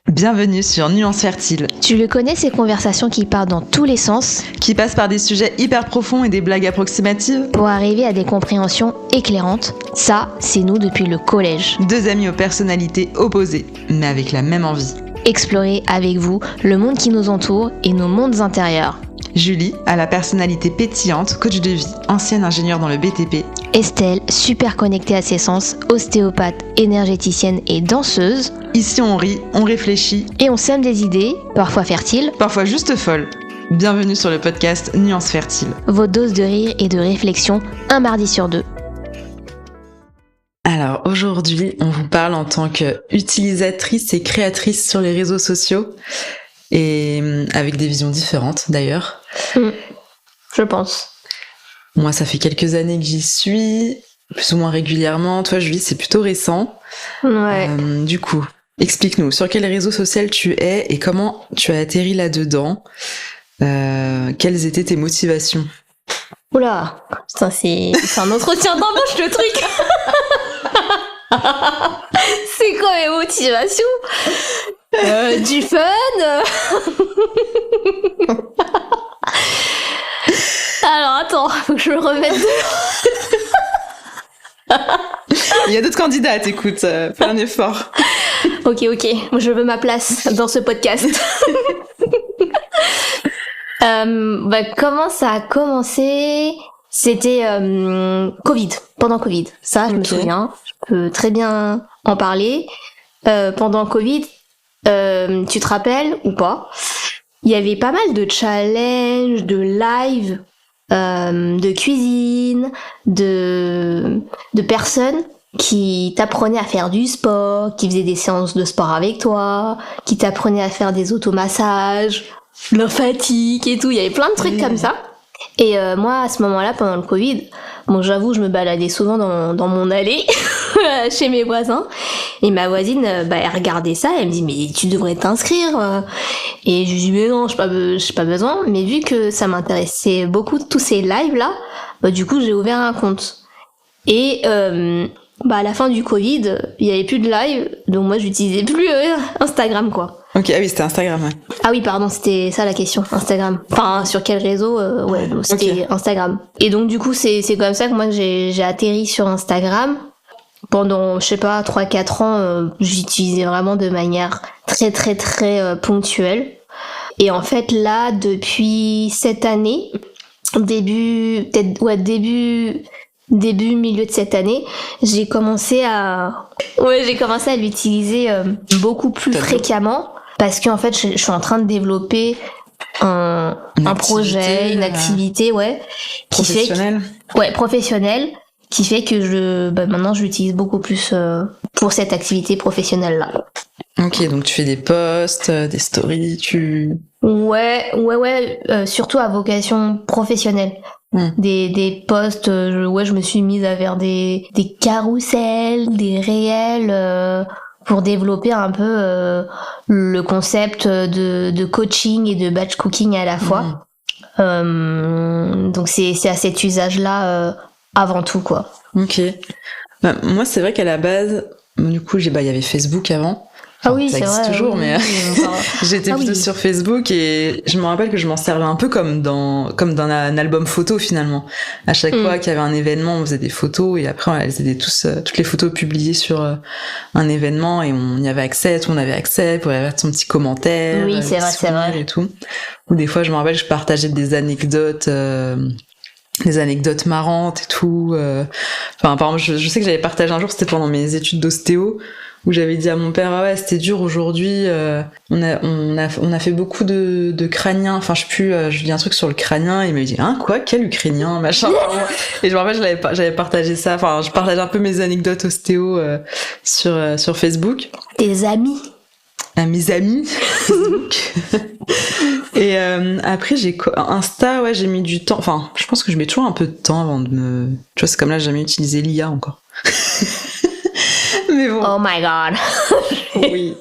Bienvenue sur Nuance Fertile, Tu le connais, ces conversations qui partent dans tous les sens qui passe par des sujets hyper profonds et des blagues approximatives. pour arriver à des compréhensions éclairantes. Ça, c'est nous depuis le collège. Deux amis aux personnalités opposées, mais avec la même envie. Explorer avec vous le monde qui nous entoure et nos mondes intérieurs. Julie a la personnalité pétillante, coach de vie, ancienne ingénieure dans le BTP. Estelle, super connectée à ses sens, ostéopathe, énergéticienne et danseuse. Ici on rit, on réfléchit, Et on sème des idées, parfois fertiles, parfois juste folles. Bienvenue sur le podcast Nuance Fertile. vos doses de rire et de réflexion, un mardi sur deux. Alors aujourd'hui, on vous parle en tant qu'utilisatrice et créatrice sur les réseaux sociaux, et avec des visions différentes d'ailleurs. Je pense. Moi, ça fait quelques années que j'y suis, plus ou moins régulièrement. Toi, Julie, c'est plutôt récent. Ouais. Du coup, explique-nous, sur quel réseau social tu es et comment tu as atterri là-dedans. Quelles étaient tes motivations? Oula, putain, c'est un entretien d'embauche le truc. C'est quoi mes motivations? Du fun. Alors attends, faut que je me remette Il y a d'autres candidates, écoute, fais un effort. Ok, je veux ma place dans ce podcast. Comment ça a commencé? C'était Covid, pendant Covid. Ça, je me souviens. Je peux très bien en parler. Pendant Covid, tu te rappelles ou pas? Il y avait pas mal de challenges, de live, de cuisine, de personnes qui t'apprenaient à faire du sport, qui faisaient des séances de sport avec toi, qui t'apprenaient à faire des automassages, la fatigue et tout. Il y avait plein de trucs comme ça. Et moi, à ce moment-là, pendant le Covid, bon, j'avoue, je me baladais souvent dans mon allée chez mes voisins. Et ma voisine, elle regardait ça, elle me dit, mais tu devrais t'inscrire. Et je lui dis, mais non, j'ai pas besoin. Mais vu que ça m'intéressait beaucoup, tous ces lives-là, du coup, j'ai ouvert un compte. Et à la fin du Covid, il y avait plus de live, donc moi, j'utilisais plus Instagram, quoi. Ok, ah oui, c'était Instagram. Ouais. Ah oui, pardon, c'était ça la question, Instagram. Enfin, sur quel réseau c'était Instagram. Et donc, du coup, c'est comme ça que moi, j'ai atterri sur Instagram. Pendant, je sais pas, 3-4 ans, j'utilisais vraiment de manière très, très, très ponctuelle. Et en fait, là, depuis cette année, début, milieu de cette année, j'ai commencé à l'utiliser beaucoup plus fréquemment. Parce qu'en fait, je suis en train de développer un projet, une activité, Professionnelle. Professionnelle, qui fait que maintenant je l'utilise beaucoup plus pour cette activité professionnelle-là. Ok, donc tu fais des posts, des stories, Surtout à vocation professionnelle. Des posts, je me suis mise à faire des carousels, des réels, pour développer un peu le concept de coaching et de batch cooking à la fois. Donc c'est à cet usage-là avant tout, quoi. Ok. Moi, c'est vrai qu'à la base, du coup, il y avait Facebook avant. Ah oui, ça c'est existe vrai. toujours, oui, mais j'étais plutôt oui. sur Facebook et je me rappelle que je m'en servais un peu comme dans un album photo finalement. À chaque fois qu'il y avait un événement, on faisait des photos et après elles étaient toutes les photos publiées sur un événement et on y avait accès, tout le monde avait accès pour avoir son petit commentaire. Oui, c'est vrai. Et tout. Ou des fois, je me rappelle, je partageais des anecdotes marrantes et tout. Par exemple, je sais que j'avais partagé un jour, c'était pendant mes études d'ostéo, où j'avais dit à mon père, ah ouais, c'était dur aujourd'hui, on a fait beaucoup de crâniens, enfin je sais plus, je dis un truc sur le crânien, et il m'a dit, hein, quoi, quel ukrainien, machin. Et je me rappelle, j'avais partagé ça, enfin je partage un peu mes anecdotes ostéo sur Facebook. Tes amis. À mes amis Facebook. Et après Insta, j'ai mis du temps, enfin je pense que je mets toujours un peu de temps avant de me, tu vois, c'est comme là, j'ai jamais utilisé l'IA encore. Mais bon. Oh my god. Oui.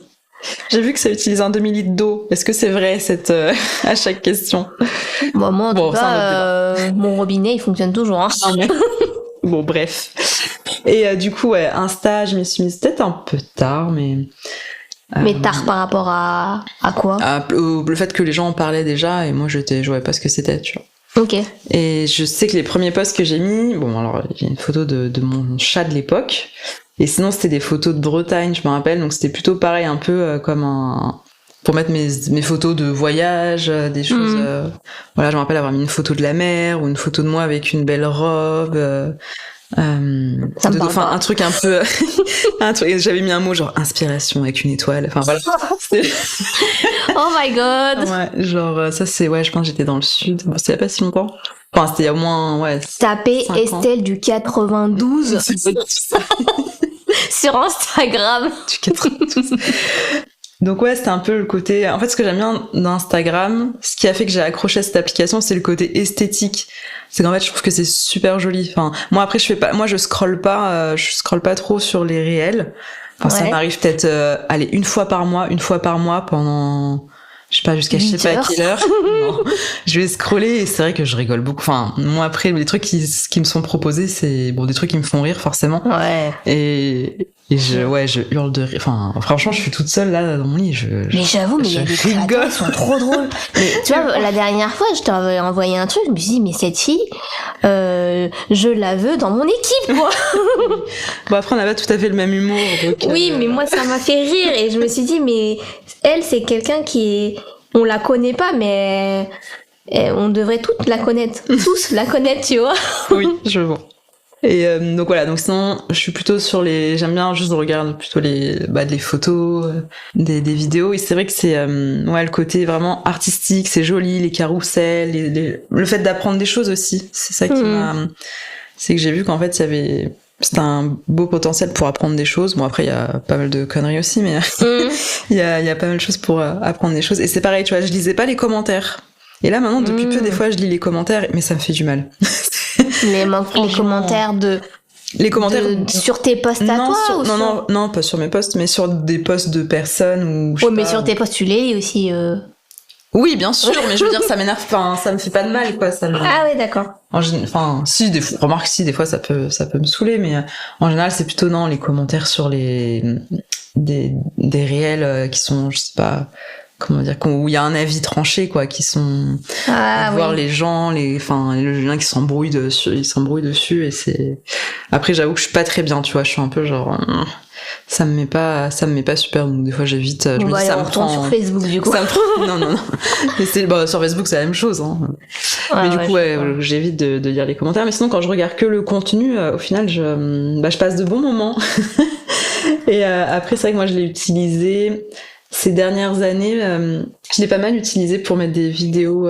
J'ai vu que ça utilise un demi-litre d'eau. Est-ce que c'est vrai à chaque question? Moi, en tout cas, mon robinet, il fonctionne toujours. Hein. Bon, bref. Et du coup, Insta, je m'y suis mise peut-être un peu tard, mais Mais tard par rapport à quoi? Le fait que les gens en parlaient déjà et moi je voyais pas ce que c'était, tu vois. Ok. Et je sais que les premiers posts que j'ai mis, bon alors il y a une photo de mon chat de l'époque, et sinon c'était des photos de Bretagne, je me rappelle, donc c'était plutôt pareil, un peu comme pour mettre mes photos de voyage, des choses. Voilà, je me rappelle avoir mis une photo de la mer ou une photo de moi avec une belle robe. Enfin un truc un peu j'avais mis un mot genre inspiration avec une étoile, enfin voilà. Oh my god. Ouais, genre ça c'est je pense que j'étais dans le sud, bon, c'était il y a pas si longtemps, enfin c'était il y a au moins tapez Estelle du 92 sur Instagram. Du 92. Donc c'était un peu le côté... En fait, ce que j'aime bien d'Instagram, ce qui a fait que j'ai accroché à cette application, c'est le côté esthétique. C'est qu'en fait, je trouve que c'est super joli. Enfin, moi après, je scrolle pas trop sur les réels. Enfin, ça m'arrive peut-être, une fois par mois pendant... Je sais pas, jusqu'à je sais pas à quelle heure. Non. Je vais scroller et c'est vrai que je rigole beaucoup. Enfin, moi après, les trucs qui me sont proposés, c'est des trucs qui me font rire forcément. Ouais. Et je hurle de rire. Enfin, franchement, je suis toute seule là dans mon lit. Mais j'avoue, mais il y a des créateurs qui sont trop drôles. Mais tu vois, la dernière fois, je t'avais envoyé un truc, je me suis dit, mais cette fille, je la veux dans mon équipe, quoi. Bon, après, on n'a pas tout à fait le même humour. Donc, oui, mais moi, ça m'a fait rire et je me suis dit, mais elle, c'est quelqu'un on la connaît pas, mais on devrait toutes la connaître. Tous la connaître, tu vois. Oui, je vois. Et donc voilà, donc sinon je suis plutôt sur j'aime bien juste regarder plutôt les photos, des vidéos, et c'est vrai que c'est le côté vraiment artistique, c'est joli, les carousels, le fait d'apprendre des choses aussi, c'est ça qui c'est que j'ai vu qu'en fait c'était un beau potentiel pour apprendre des choses. Bon après il y a pas mal de conneries aussi, mais il y a pas mal de choses pour apprendre des choses. Et c'est pareil, tu vois, je lisais pas les commentaires. Et là maintenant depuis peu des fois je lis les commentaires, mais ça me fait du mal. Les commentaires sur tes posts à toi non, pas sur mes posts, mais sur des posts de personnes ou. Mais sur tes posts tu les lis aussi. Oui, bien sûr, mais je veux dire ça m'énerve, ça me fait pas de mal quoi. Ah ouais, d'accord. Si des fois ça peut me saouler, mais en général c'est plutôt les commentaires sur des réels qui sont, je sais pas. Comment dire, où il y a un avis tranché quoi, qui sont voir les gens, les gens qui s'embrouillent dessus, et c'est après j'avoue que je suis pas très bien, tu vois, je suis un peu genre ça me met pas super, donc des fois j'évite, je me dis ça me prend sur Facebook du coup. Non mais sur Facebook c'est la même chose hein. Mais du coup j'évite de lire les commentaires, mais sinon quand je regarde que le contenu, au final je passe de bons moments. Et après c'est vrai que moi je l'ai utilisé ces dernières années, je l'ai pas mal utilisé pour mettre des vidéos.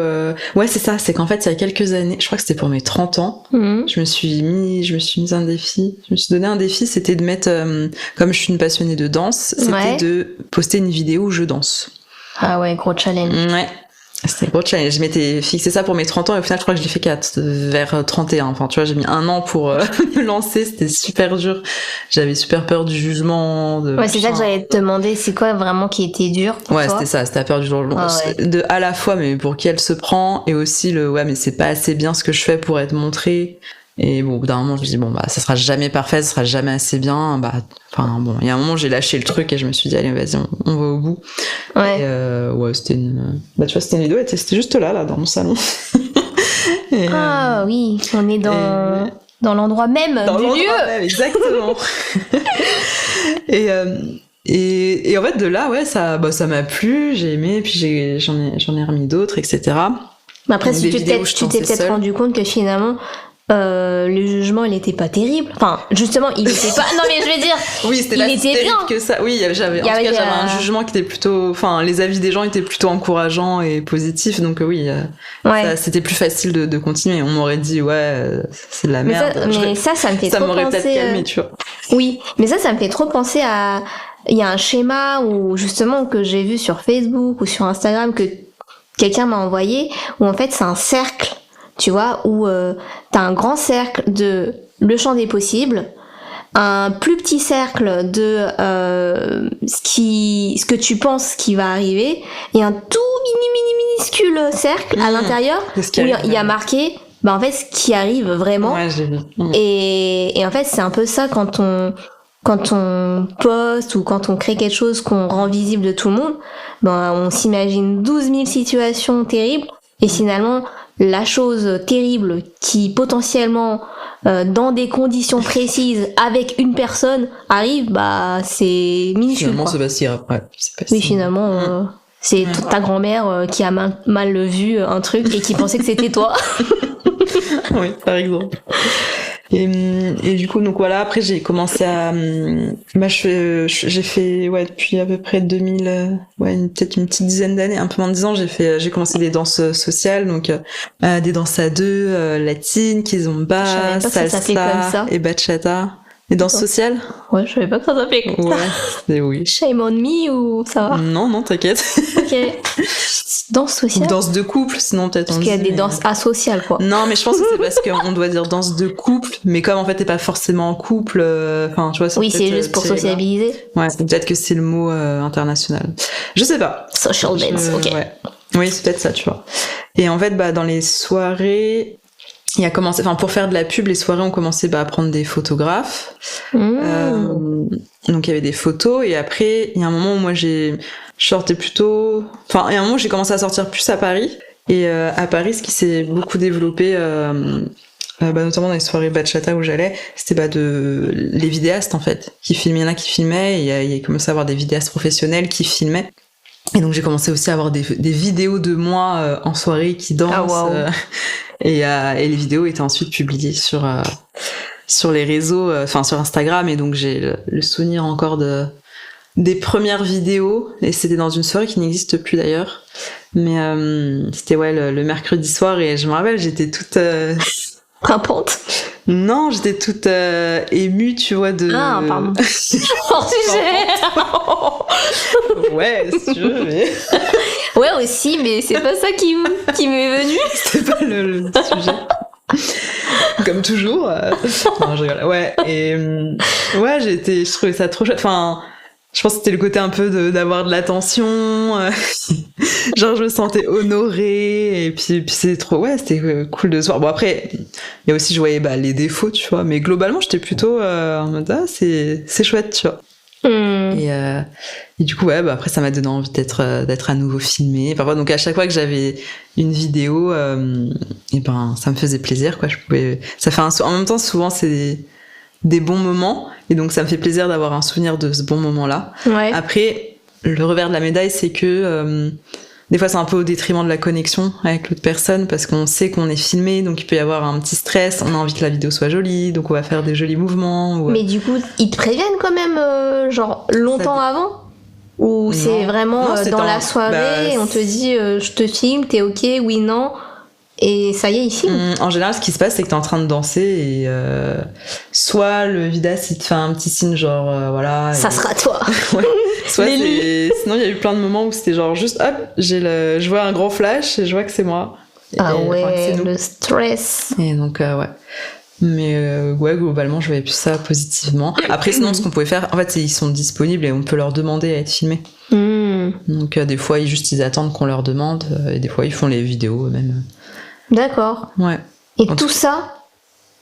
C'est ça, c'est qu'en fait, il y a quelques années, je crois que c'était pour mes 30 ans, je me suis mis un défi. Je me suis donné un défi, c'était de mettre, comme je suis une passionnée de danse, c'était de poster une vidéo où je danse. Ah ouais, gros challenge. Ouais. C'était un gros challenge. Je m'étais fixé ça pour mes 30 ans et au final, je crois que je l'ai fait vers 31. Enfin, tu vois, j'ai mis 1 an pour me lancer. C'était super dur. J'avais super peur du jugement. C'est ça que j'allais te demander. C'est quoi vraiment qui était dur pour toi ? C'était ça. C'était la peur du jugement. À la fois, mais pour qui elle se prend, et aussi mais c'est pas assez bien ce que je fais pour être montrée. Et bon, au bout d'un moment, je me dis, ça sera jamais parfait, ça sera jamais assez bien. Il y a un moment, j'ai lâché le truc et je me suis dit, allez, vas-y, on va au bout. Ouais. Et c'était tu vois, c'était une vidéo, c'était juste là, dans mon salon. Oui, on est dans l'endroit même du lieu. Même, exactement. Et en fait, de là, ça m'a plu, j'ai aimé, puis j'en ai remis d'autres, etc. Mais après, tu t'es peut-être rendu compte que finalement, le jugement il était pas terrible, enfin justement il était pas non mais je veux dire oui c'était il était bien que ça, oui j'avais un jugement qui était plutôt, les avis des gens étaient plutôt encourageants et positifs, donc c'était plus facile de continuer. On m'aurait dit c'est de la merde, ça me fait trop m'aurait penser, peut-être calmé, tu vois. Oui, mais ça me fait trop penser à, il y a un schéma où justement que j'ai vu sur Facebook ou sur Instagram que quelqu'un m'a envoyé, où en fait c'est un cercle, tu vois, où t'as un grand cercle de le champ des possibles, un plus petit cercle de ce que tu penses qui va arriver, et un tout minuscule cercle à l'intérieur où il y a marqué en fait ce qui arrive vraiment. Ouais, j'ai vu. Et en fait c'est un peu ça quand quand on poste ou quand on crée quelque chose qu'on rend visible de tout le monde, ben, on s'imagine 12 000 situations terribles et finalement, la chose terrible qui potentiellement, dans des conditions précises, avec une personne, arrive, bah, c'est minuscule. Finalement, quoi. c'est pas si grave. Ouais, c'est pas Oui, si- finalement, c'est toute ta grand-mère qui a mal vu un truc et qui pensait que c'était toi. Oui, par exemple. Et du coup, donc voilà, après j'ai commencé à... j'ai fait, ouais, depuis à peu près 2000, peut-être une petite dizaine d'années, un peu moins de 10 ans, j'ai commencé des danses sociales, donc des danses à deux, latines, Je kizomba, savais pas que ça s'appelait comme ça. salsa et bachata. Les danses D'accord. sociales? Ouais, je savais pas que ça s'appelait comme Ouais, ça. mais oui. Shame on me ou ça va? Non, t'inquiète. Ok. Danse Ou sociale? danse de couple, sinon peut-être Parce on qu'il y a dit, des mais- danses asociales, quoi. Non, mais je pense que c'est parce qu'on doit dire danse de couple, mais comme en fait t'es pas forcément en couple, enfin tu vois. Oui, c'est peut-être, juste pour tiré là. sociabiliser. Ouais, peut-être que c'est le mot international. Je sais pas. Social dance, ok. Ouais. Oui, c'est peut-être ça, tu vois. Et en fait, bah dans les soirées, il a commencé, enfin pour faire de la pub, les soirées ont commencé à prendre des photographes. Donc il y avait des photos et après il y a un moment où moi je sortais plutôt, enfin il y a un moment où j'ai commencé à sortir plus à Paris et à Paris ce qui s'est beaucoup développé notamment dans les soirées bachata où j'allais, c'était les vidéastes en fait qui filmaient, il y en a qui filmaient et il y a commencé à avoir des vidéastes professionnels qui filmaient. Et donc j'ai commencé aussi à avoir des vidéos de moi en soirée qui dansent. Ah, wow. Et les vidéos étaient ensuite publiées sur les réseaux, enfin sur Instagram. Et donc j'ai le souvenir encore des premières vidéos. Et c'était dans une soirée qui n'existe plus d'ailleurs. Mais c'était le mercredi soir et je me rappelle, j'étais toute... Pimpante. Non, j'étais toute émue, tu vois, de... Ah, pardon. Hors sujet. Ouais, si tu veux, mais... Ouais, aussi, mais c'est pas ça qui m'est venu. C'était pas le sujet. Comme toujours. Non, je rigole. Ouais, et ouais, je trouvais ça trop chouette. Enfin, je pense que c'était le côté un peu d'avoir de l'attention. Genre, je me sentais honorée. Et puis c'était trop, ouais, c'était cool de se voir. Bon, après, il y a aussi, je voyais les défauts, tu vois. Mais globalement, j'étais plutôt en mode, c'est chouette, tu vois. Et du coup, ouais, après, ça m'a donné envie d'être à nouveau filmée. Parfois, donc à chaque fois que j'avais une vidéo, et ça me faisait plaisir, quoi. Ça fait en même temps, souvent, c'est des bons moments. Et donc, ça me fait plaisir d'avoir un souvenir de ce bon moment-là. Ouais. Après, le revers de la médaille, c'est que des fois, c'est un peu au détriment de la connexion avec l'autre personne parce qu'on sait qu'on est filmé, donc il peut y avoir un petit stress. On a envie que la vidéo soit jolie, donc on va faire des jolis mouvements. Mais du coup, ils te préviennent quand même, genre longtemps avant? Ou c'est vraiment Non, c'est dans la soirée, on te dit je te filme, t'es ok, oui, non, et ça y est, il filme. En général, ce qui se passe, c'est que t'es en train de danser et soit le vidéaste il te fait un petit signe genre voilà. Ça sera toi. Ouais. Soit sinon il y a eu plein de moments où c'était genre juste hop, je vois un grand flash et je vois que c'est moi. Ah et, ouais, que c'est nous. le stress. Et donc ouais. Mais ouais, globalement, je voyais plus ça positivement. Après, sinon, ce qu'on pouvait faire, en fait, c'est ils sont disponibles et on peut leur demander à être filmés. Donc des fois, ils attendent qu'on leur demande et des fois, ils font les vidéos eux-mêmes. D'accord. Ouais. Et tout ça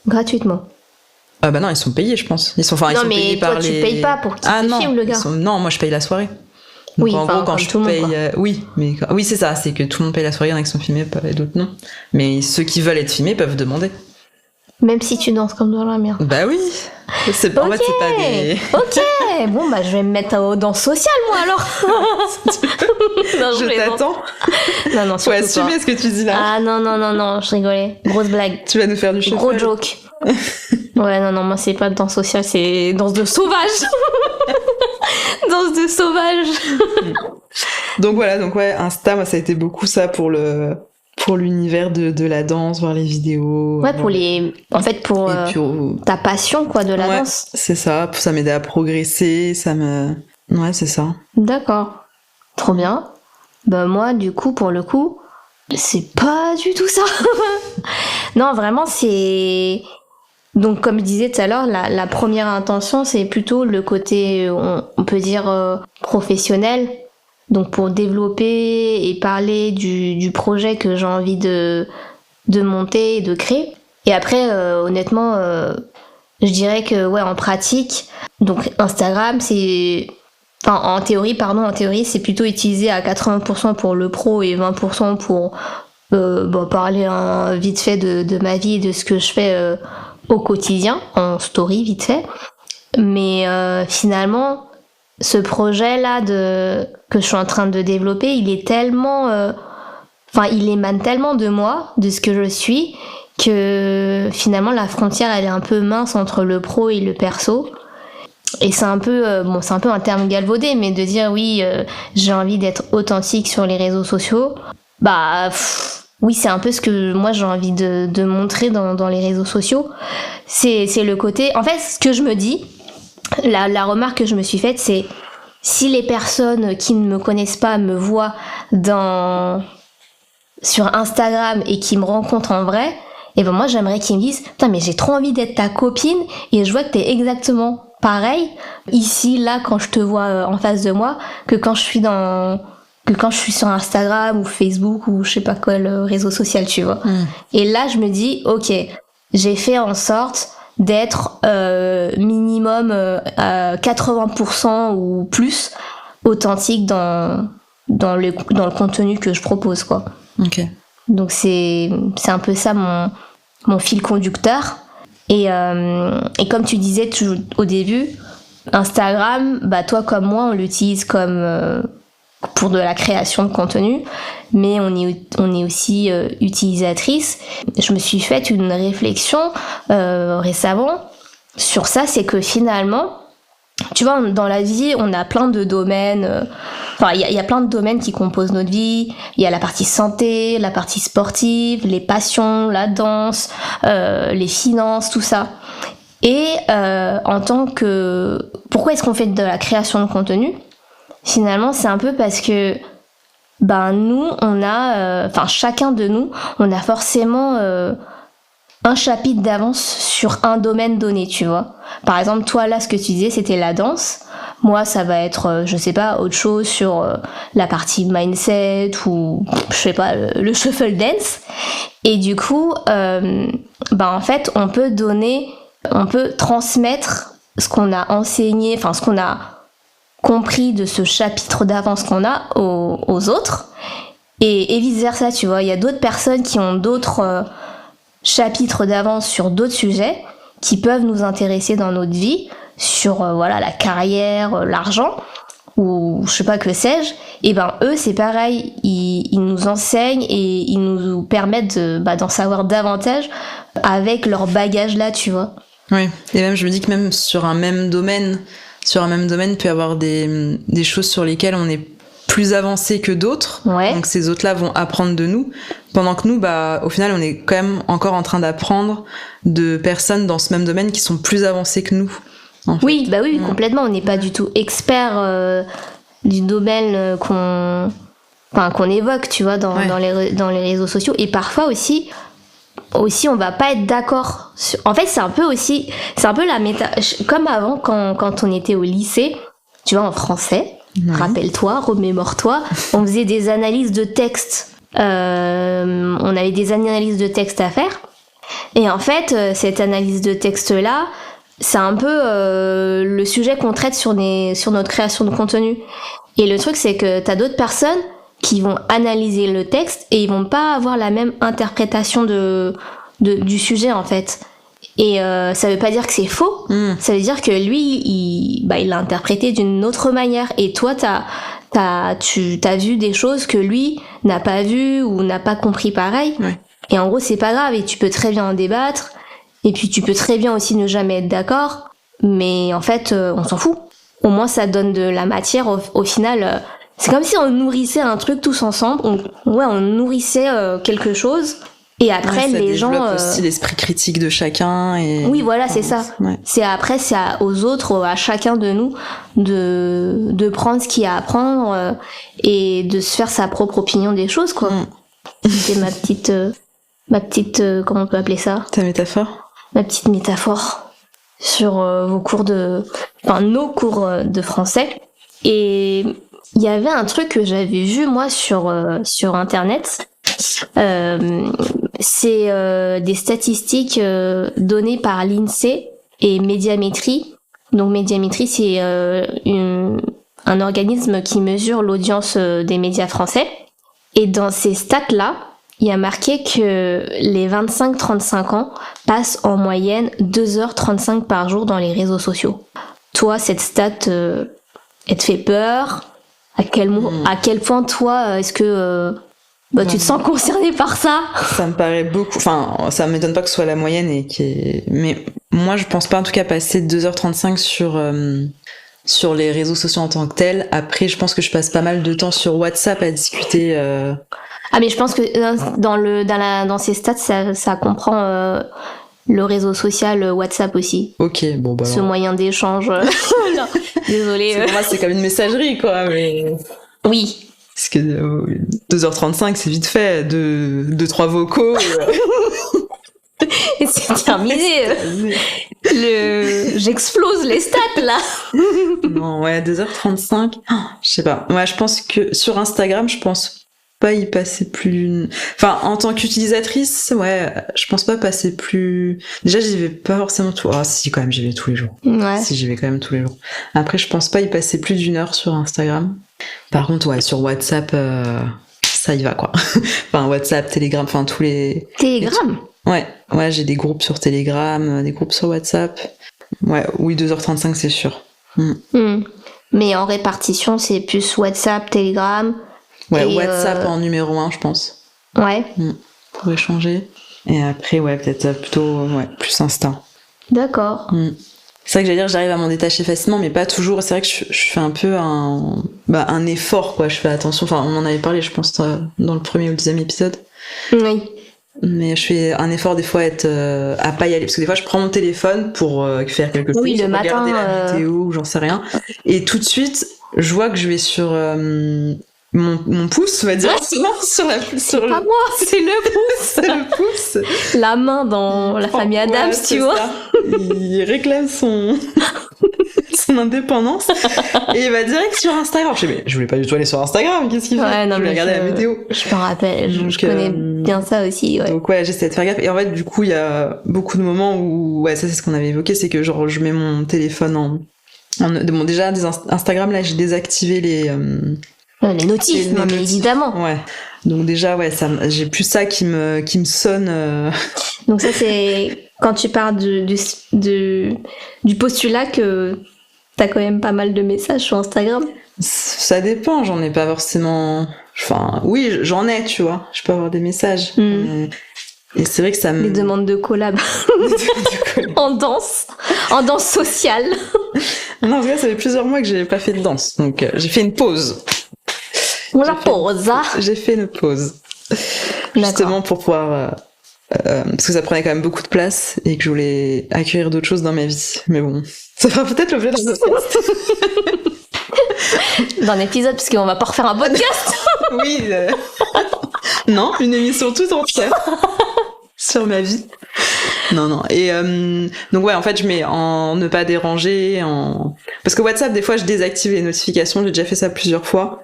gratuitement. Ah bah non, ils sont payés, je pense. Ils sont Non, payés mais toi, par tu payes pas pour qu'ils te filment, le gars. Non, moi, je paye la soirée. Donc, Oui, en gros, quand je tout le paye, monde, oui, c'est ça, c'est que tout le monde paye la soirée, il y en a qui sont filmés et d'autres non. Mais ceux qui veulent être filmés peuvent demander. Même si tu danses comme dans la merde. Bah oui. En fait, c'est pas des. Ok. Bon, bah je vais me mettre aux danses sociales, moi alors. Non, je t'attends. Non, faut assumer ce que tu dis là. Ah non, je rigolais. Grosse blague. Tu vas nous faire du cheval. Gros joke. Ouais, non, moi c'est pas danse sociale, c'est danse de sauvage. Danse de sauvage. Donc voilà, Insta, moi ça a été beaucoup ça pour l'univers de la danse, voir les vidéos. Ouais, pour ta passion quoi de la danse. C'est ça, ça m'aidait à progresser, ouais, c'est ça. D'accord. Trop bien. Bah moi du coup pour le coup, c'est pas du tout ça. Non, vraiment c'est donc comme je disais tout à l'heure, la première intention c'est plutôt le côté on peut dire professionnel. Donc pour développer et parler du projet que j'ai envie de monter et de créer. Et après, honnêtement, je dirais que ouais, en pratique, Donc Instagram, en théorie, c'est plutôt utilisé à 80% pour le pro et 20% pour parler vite fait de ma vie et de ce que je fais au quotidien, en story vite fait. Mais finalement, ce projet-là que je suis en train de développer, il est tellement... il émane tellement de moi, de ce que je suis, que finalement la frontière elle est un peu mince entre le pro et le perso. Et c'est un peu un terme galvaudé, mais de dire oui, j'ai envie d'être authentique sur les réseaux sociaux, oui, c'est un peu ce que moi j'ai envie de montrer dans les réseaux sociaux. C'est le côté, en fait, ce que je me dis, la remarque que je me suis faite, c'est si les personnes qui ne me connaissent pas me voient sur Instagram et qui me rencontrent en vrai, et ben moi j'aimerais qu'ils me disent putain mais j'ai trop envie d'être ta copine et je vois que t'es exactement pareil ici là quand je te vois en face de moi que quand je suis sur Instagram ou Facebook ou je sais pas quel réseau social, tu vois. Et là je me dis ok, j'ai fait en sorte d'être minimum à 80% ou plus authentique dans le contenu que je propose, quoi. Ok. Donc c'est un peu ça mon fil conducteur. Et comme tu disais au début, Instagram, toi comme moi, on l'utilise comme pour de la création de contenu, mais on est aussi utilisatrice. Je me suis fait une réflexion récemment sur ça, c'est que finalement, tu vois, dans la vie, on a plein de domaines. Il y a plein de domaines qui composent notre vie. Il y a la partie santé, la partie sportive, les passions, la danse, les finances, tout ça. Et pourquoi est-ce qu'on fait de la création de contenu ? Finalement, c'est un peu parce que nous, on a, chacun de nous, on a forcément un chapitre d'avance sur un domaine donné, tu vois. Par exemple, toi, là, ce que tu disais, c'était la danse. Moi, ça va être, je sais pas, autre chose sur la partie mindset ou, je sais pas, le shuffle dance. Et du coup, en fait, on peut transmettre ce qu'on a enseigné, ce qu'on a compris de ce chapitre d'avance qu'on a aux autres. Et vice versa, tu vois. Il y a d'autres personnes qui ont d'autres chapitres d'avance sur d'autres sujets qui peuvent nous intéresser dans notre vie, sur la carrière, l'argent, ou je sais pas que sais-je. Et eux c'est pareil, ils nous enseignent et ils nous permettent d'en savoir davantage avec leur bagage là, tu vois. Oui, et même je me dis que même sur un même domaine il peut y avoir des choses sur lesquelles on est plus avancé que d'autres. Ouais. Donc ces autres-là vont apprendre de nous, pendant que nous, au final, on est quand même encore en train d'apprendre de personnes dans ce même domaine qui sont plus avancées que nous. Oui, complètement. On n'est pas du tout expert du domaine qu'on évoque, tu vois, dans les réseaux sociaux. Et parfois aussi, on va pas être d'accord. En fait, c'est un peu la méta. Comme avant, quand on était au lycée, tu vois, en français. Oui. Rappelle-toi, remémore-toi, on faisait des analyses de texte. On avait des analyses de texte à faire. Et en fait, cette analyse de texte-là, c'est un peu le sujet qu'on traite sur notre création de contenu. Et le truc, c'est que t'as d'autres personnes qui vont analyser le texte et ils vont pas avoir la même interprétation du sujet, en fait. Et ça veut pas dire que c'est faux, ça veut dire que lui, il l'a interprété d'une autre manière. Et toi, t'as vu des choses que lui n'a pas vues ou n'a pas compris pareil. Ouais. Et en gros, c'est pas grave et tu peux très bien en débattre. Et puis tu peux très bien aussi ne jamais être d'accord. Mais en fait, on s'en fout. Au moins, ça donne de la matière. Au final, c'est comme si on nourrissait un truc tous ensemble. On nourrissait quelque chose. Et après, les gens développe aussi l'esprit critique de chacun. Et... Oui, voilà, c'est ça. Ouais. C'est aux autres, à chacun de nous, de prendre ce qu'il y a à prendre et de se faire sa propre opinion des choses, quoi. C'était ma petite, comment on peut appeler ça ? Ta métaphore ? Ma petite métaphore sur nos cours de français. Et il y avait un truc que j'avais vu, moi, sur Internet. C'est des statistiques données par l'INSEE et Médiamétrie Donc Médiamétrie, c'est un organisme qui mesure l'audience des médias français. Et dans ces stats-là, il y a marqué que les 25-35 ans passent en moyenne 2h35 par jour dans les réseaux sociaux. Toi, cette stat, elle te fait peur? À quel point, toi, est-ce que tu te sens concerné par ça? Ça me paraît beaucoup. Enfin, ça m'étonne pas que ce soit la moyenne mais moi, je pense pas en tout cas passer 2h35 sur les réseaux sociaux en tant que tels. Après, je pense que je passe pas mal de temps sur WhatsApp à discuter. Ah, mais je pense que dans ces stats, ça comprend le réseau social WhatsApp aussi. Ok, bon bah. Ce moyen d'échange. Non, désolée. Pour moi, c'est comme une messagerie, quoi. Mais... Oui. Parce que 2h35, c'est vite fait. 2-3 vocaux. Et c'est terminé. J'explose les stats, là. Non, ouais, 2h35. Je sais pas. Ouais, je pense que sur Instagram, je pense pas y passer plus... Enfin, en tant qu'utilisatrice, ouais, je pense pas passer plus... Déjà, j'y vais pas forcément tout... Ah, si, quand même, j'y vais tous les jours. Ouais. Si, j'y vais quand même tous les jours. Après, je pense pas y passer plus d'1 heure sur Instagram. Par contre, ouais, sur WhatsApp, ça y va, quoi. Enfin, WhatsApp, Telegram, enfin, tous les... Telegram? Ouais, j'ai des groupes sur Telegram, des groupes sur WhatsApp. Ouais, oui, 2h35, c'est sûr. Mais en répartition, c'est plus WhatsApp, Telegram... Ouais, WhatsApp en numéro 1, je pense. Ouais. Pour échanger. Et après, ouais, peut-être plutôt plus Insta. D'accord. C'est vrai que j'allais dire, j'arrive à m'en détacher facilement, mais pas toujours. C'est vrai que je fais un peu un effort, quoi. Je fais attention. Enfin, on en avait parlé, je pense, dans le premier ou le deuxième épisode. Oui. Mais je fais un effort des fois à pas y aller. Parce que des fois, je prends mon téléphone pour faire quelque chose. Oui, le matin. Regarder la météo ou j'en sais rien. Et tout de suite, je vois que je vais sur... Mon pouce, on va dire. Sur pas moi, c'est le pouce. C'est le pouce. La main dans la famille Adams, tu vois. Ça. Il réclame son indépendance. Et il va direct sur Instagram. Je voulais pas du tout aller sur Instagram. Qu'est-ce qu'il fait? Je voulais regarder la météo. Je me rappelle. Je connais bien ça aussi. Ouais. Donc j'essaie de faire gaffe. Et en fait, du coup, il y a beaucoup de moments où, ça c'est ce qu'on avait évoqué, c'est que genre je mets mon téléphone bon, déjà Instagram là, j'ai désactivé les notifs, mais évidemment. Ouais. Donc déjà, j'ai plus ça qui me sonne. Donc ça, c'est quand tu parles du postulat que t'as quand même pas mal de messages sur Instagram. Ça dépend, j'en ai pas forcément... Enfin, oui, j'en ai, tu vois. Je peux avoir des messages. Et c'est vrai que ça me... Les demandes de collab. En danse sociale. Non, en tout cas, ça fait plusieurs mois que j'ai pas fait de danse. Donc j'ai fait une pause. J'ai fait une pause. Justement pour pouvoir... parce que ça prenait quand même beaucoup de place et que je voulais accueillir d'autres choses dans ma vie. Mais bon, ça fera peut-être l'objet d'un podcast. D'un épisode, parce qu'on va pas refaire un podcast. Oui. Non, une émission toute entière sur ma vie. Non. Et donc en fait, je mets en ne pas déranger. Parce que WhatsApp, des fois, je désactive les notifications. J'ai déjà fait ça plusieurs fois.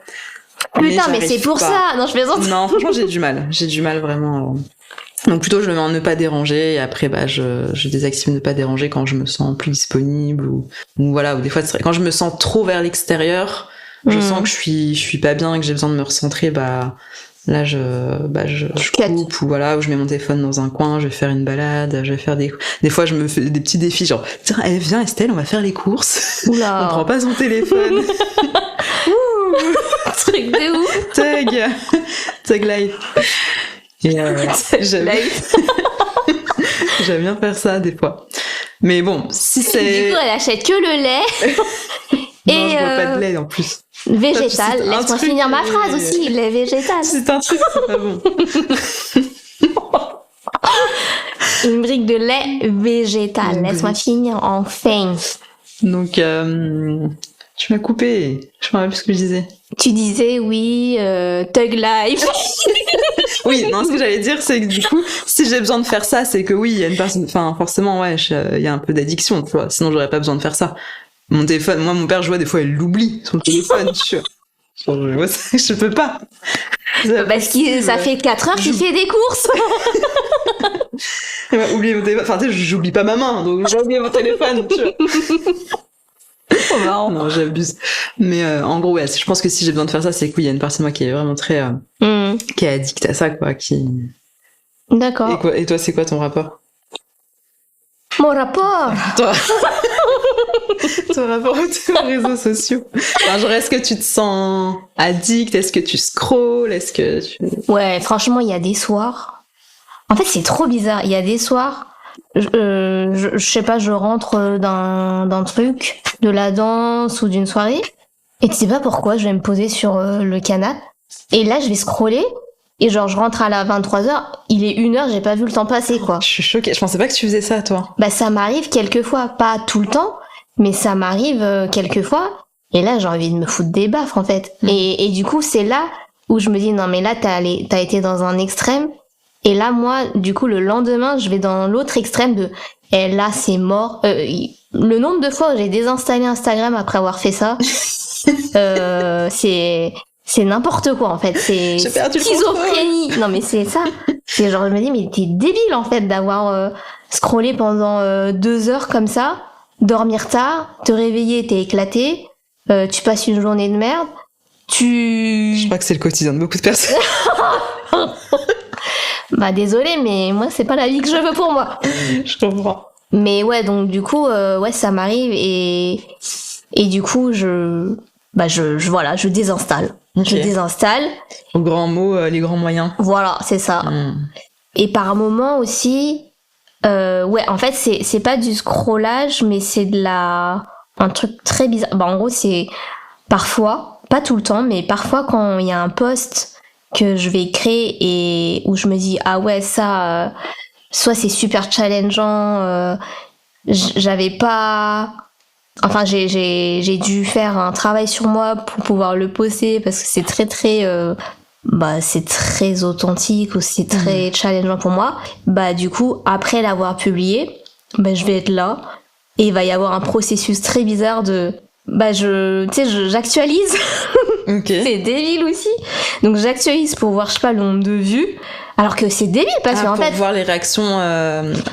Putain, mais c'est pour ça. Non, je plaisante. Non, franchement, j'ai du mal vraiment. Donc plutôt je le mets en ne pas déranger et après je désactive ne pas déranger quand je me sens plus disponible ou voilà, ou des fois quand je me sens trop vers l'extérieur, je sens que je suis pas bien et que j'ai besoin de me recentrer, là je coupe ou voilà, ou je mets mon téléphone dans un coin, je vais faire une balade, je vais faire des fois je me fais des petits défis genre tiens, viens Estelle, on va faire les courses. Oula. On prend pas son téléphone. Truc de ouf. Tag life. Et j'aime bien faire ça des fois. Mais bon, si c'est... Du coup, elle achète que le lait. Non, je bois pas de lait en plus. Végétal. Laisse-moi finir ma phrase aussi. Lait végétal. C'est un truc, c'est pas bon. Une brique de lait végétal. Laisse-moi finir enfin. Donc, tu m'as coupé. Je me rappelle plus ce que je disais. Tu disais, oui, Thug Life. Oui, non, ce que j'allais dire, c'est que du coup, si j'ai besoin de faire ça, c'est que oui, il y a une personne... Enfin, forcément, il y a un peu d'addiction, tu vois. Sinon, j'aurais pas besoin de faire ça. Mon téléphone, moi, mon père, je vois, des fois, il l'oublie, son téléphone, tu vois. Je peux pas. Parce que ça fait 4 heures qu'il fait des courses. Oublier mon téléphone. Enfin, tu sais, j'oublie pas ma main, donc j'ai oublié mon téléphone, tu vois. Trop marrant. Non, j'abuse. Mais en gros, ouais, je pense que si j'ai besoin de faire ça, c'est que oui, il y a une partie de moi qui est vraiment très... qui est addict à ça, quoi. D'accord. Et toi, c'est quoi ton rapport? Mon rapport Ton rapport aux réseaux sociaux. Enfin, genre, est-ce que tu te sens addict? Est-ce que tu scrolles? Est-ce que tu... Ouais, franchement, il y a des soirs... En fait, c'est trop bizarre. Il y a des soirs... je sais pas, je rentre d'un truc, de la danse ou d'une soirée, et tu sais pas pourquoi, je vais me poser sur le canapé, et là, je vais scroller, et genre, je rentre à la 23h, il est 1h, j'ai pas vu le temps passer, quoi. Je suis choquée. Je pensais pas que tu faisais ça, toi. Bah, ça m'arrive quelquefois, pas tout le temps, mais ça m'arrive quelquefois, et là, j'ai envie de me foutre des baffes, en fait. Et du coup, c'est là où je me dis, non, mais là, t'as été dans un extrême, et là, moi, du coup, le lendemain, je vais dans l'autre extrême de, et là, c'est mort. Le nombre de fois où j'ai désinstallé Instagram après avoir fait ça, c'est n'importe quoi, en fait. C'est J'ai perdu le schizophrénie. Non, mais c'est ça. C'est genre, je me dis, mais t'es débile, en fait, d'avoir scrollé pendant 2 heures comme ça, dormir tard, te réveiller, t'es éclaté, tu passes une journée de merde, Je crois que c'est le quotidien de beaucoup de personnes. Bah désolé, mais moi c'est pas la vie que je veux pour moi. Je comprends. Mais ouais, donc du coup, ouais, ça m'arrive et du coup voilà, je désinstalle. Okay. Je désinstalle. Au grand mot, les grands moyens. Voilà, c'est ça. Et par moment aussi, ouais, en fait c'est pas du scrollage, mais c'est un truc très bizarre. Bah en gros c'est parfois, pas tout le temps, mais parfois quand il y a un post que je vais créer et où je me dis ah ouais ça soit c'est super challengeant, j'avais pas, enfin j'ai dû faire un travail sur moi pour pouvoir le poster parce que c'est très c'est très authentique ou c'est très challengeant pour moi. Bah du coup après l'avoir publié, bah je vais être là et il va y avoir un processus très bizarre de j'actualise. Okay. C'est débile aussi. Donc j'actualise pour voir, je sais pas, le nombre de vues. Alors que c'est débile parce qu'en fait. Pour voir les réactions.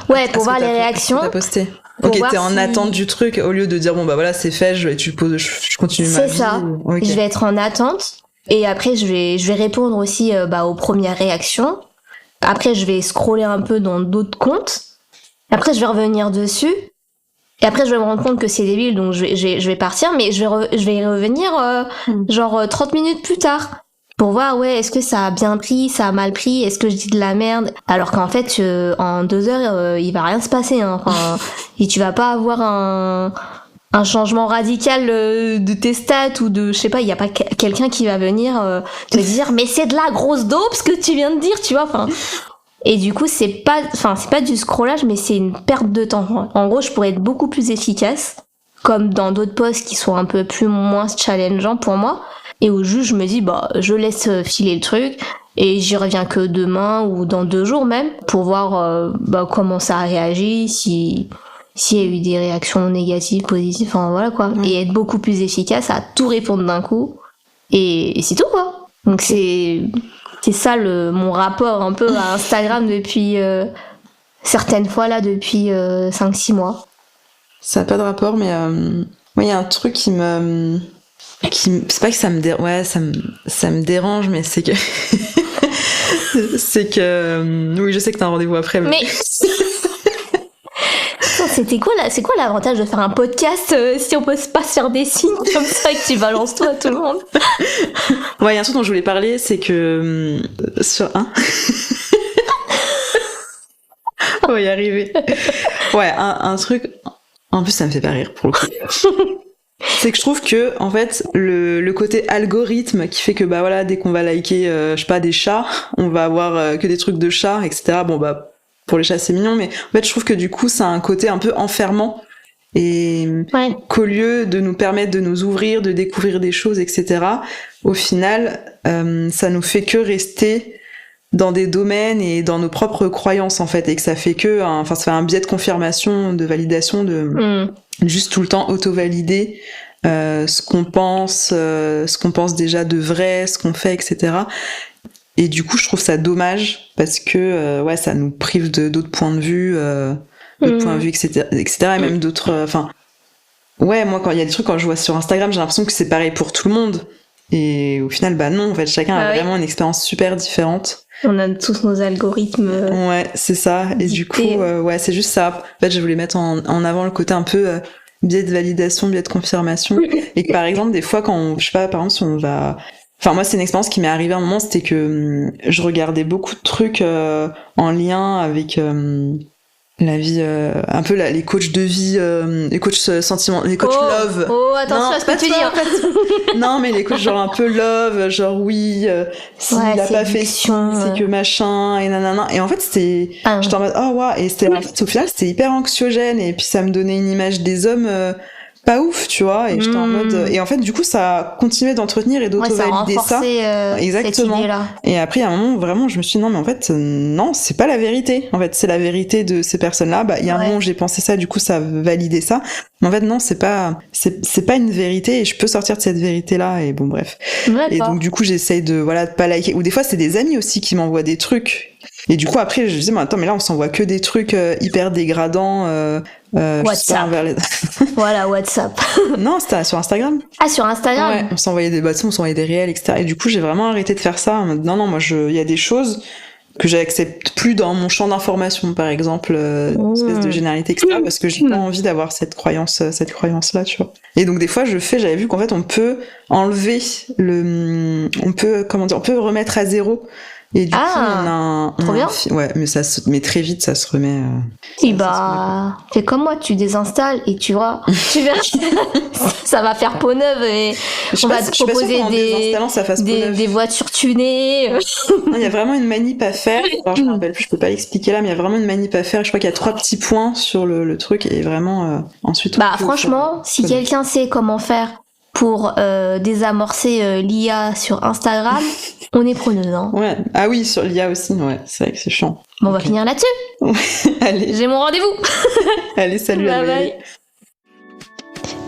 Ouais, pour voir les réactions. Que t'as posté. Ok, t'es en attente du truc au lieu de dire bon bah voilà c'est fait, je continue ma vie. C'est ça. Okay. Je vais être en attente et après je vais répondre aussi aux premières réactions. Après je vais scroller un peu dans d'autres comptes. Après je vais revenir dessus. Et après, je vais me rendre compte que c'est débile, donc je vais partir, mais je vais y revenir, 30 minutes plus tard. Pour voir, ouais, est-ce que ça a bien pris, ça a mal pris, est-ce que je dis de la merde? Alors qu'en fait, en 2 heures, il va rien se passer, hein. Enfin, et tu vas pas avoir un changement radical de tes stats ou de, je sais pas, il y a pas quelqu'un qui va venir te dire, mais c'est de la grosse dope ce que tu viens de dire, tu vois, enfin. Et du coup, c'est pas du scrollage, mais c'est une perte de temps. En gros, je pourrais être beaucoup plus efficace, comme dans d'autres posts qui sont un peu moins challengeants pour moi, et où juste je me dis, je laisse filer le truc, et j'y reviens que demain ou dans 2 jours même, pour voir comment ça a réagi, s'il y a eu des réactions négatives, positives, enfin voilà quoi. Et être beaucoup plus efficace à tout répondre d'un coup, et c'est tout quoi. Donc c'est ça mon rapport un peu à Instagram depuis certaines fois là depuis 5-6 mois. Ça n'a pas de rapport, mais moi il y a un truc c'est pas que ça me dérange, mais c'est que c'est que oui, je sais que t'as un rendez-vous après, mais c'est quoi l'avantage de faire un podcast si on peut pas se faire des signes comme ça et que tu balances toi à tout le monde? Ouais, il y a un truc dont je voulais parler, c'est que sur on va y arriver. Ouais, un truc. En plus, ça me fait pas rire pour le coup. C'est que je trouve que en fait le côté algorithme qui fait que dès qu'on va liker je sais pas des chats, on va avoir que des trucs de chats, etc. Bon pour les chats c'est mignon, mais en fait je trouve que du coup ça a un côté un peu enfermant et qu'au lieu de nous permettre de nous ouvrir, de découvrir des choses, etc. Au final ça nous fait que rester dans des domaines et dans nos propres croyances en fait, et que ça fait ça fait un biais de confirmation, de validation, de juste tout le temps auto-valider ce qu'on pense déjà de vrai, ce qu'on fait, etc. Et du coup, je trouve ça dommage parce que ça nous prive d'autres points de vue, etc., et même d'autres. ouais, moi, quand il y a des trucs, quand je vois sur Instagram, j'ai l'impression que c'est pareil pour tout le monde. Et au final, bah non, en fait, chacun a vraiment une expérience super différente. On a tous nos algorithmes. Ouais, c'est ça. Et du coup, ouais, c'est juste ça. En fait, je voulais mettre en avant le côté un peu biais de validation, biais de confirmation. Et que par exemple, des fois, quand je sais pas, par exemple, si on va... Enfin, moi, c'est une expérience qui m'est arrivée à un moment, c'était que je regardais beaucoup de trucs en lien avec... la vie, un peu les coachs de vie, les coachs sentiment, les coachs love. Oh, attention à ce que tu dis. En fait. Non, mais les coachs genre un peu love, genre oui, s'il a pas fait ci, c'est que machin, et nanana. Et en fait, j'étais en mode, oh waouh, et c'était, en fait, au final, c'était hyper anxiogène, et puis ça me donnait une image des hommes, pas ouf, tu vois, et j'étais en mode, et en fait, du coup, ça a continué d'entretenir et d'auto-valider ça. Exactement. Cette idée-là. Et après, à un moment, vraiment, je me suis dit, non, mais en fait, non, c'est pas la vérité. En fait, c'est la vérité de ces personnes-là. Bah, il y a un moment où j'ai pensé ça, du coup, ça a validé ça. Mais en fait, non, c'est pas une vérité, et je peux sortir de cette vérité-là, et bon, bref. Et donc, du coup, j'essaye de pas liker. Ou des fois, c'est des amis aussi qui m'envoient des trucs. Et du coup, après, je me disais, mais attends, mais là, on s'envoie que des trucs hyper dégradants, WhatsApp. Voilà, WhatsApp. Non, c'était sur Instagram. Ah, sur Instagram? Ouais, on s'envoyait des réels, etc. Et du coup, j'ai vraiment arrêté de faire ça. Non, moi, il y a des choses que j'accepte plus dans mon champ d'information, par exemple, une espèce de généralité, etc. Parce que j'ai pas envie d'avoir cette croyance-là, tu vois. Et donc, des fois, j'avais vu qu'en fait, on peut enlever on peut remettre à zéro. Et du coup, trop bien. Ouais, mais très vite, ça se remet. Fais comme moi, tu désinstalles et tu verras, ça va faire peau neuve et on va te proposer des voitures tunées. Il y a vraiment une manip à faire. Alors, je me rappelle plus, je peux pas l'expliquer là, mais il y a vraiment une manip à faire. Je crois qu'il y a 3 petits points sur le truc et vraiment ensuite. Franchement, si quelqu'un sait comment faire pour désamorcer l'IA sur Instagram, on est preneuse, hein. Ouais. Ah oui, sur l'IA aussi, ouais. C'est vrai que c'est chiant. Bon, on va finir là-dessus. Allez. J'ai mon rendez-vous. Allez, salut. Bye bye.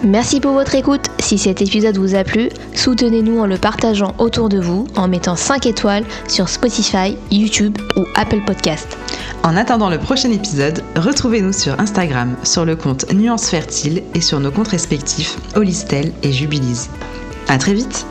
Merci pour votre écoute. Si cet épisode vous a plu, soutenez-nous en le partageant autour de vous, en mettant 5 étoiles sur Spotify, YouTube ou Apple Podcast. En attendant le prochain épisode, retrouvez-nous sur Instagram, sur le compte Nuance Fertile et sur nos comptes respectifs Olistel et Jubilise. À très vite!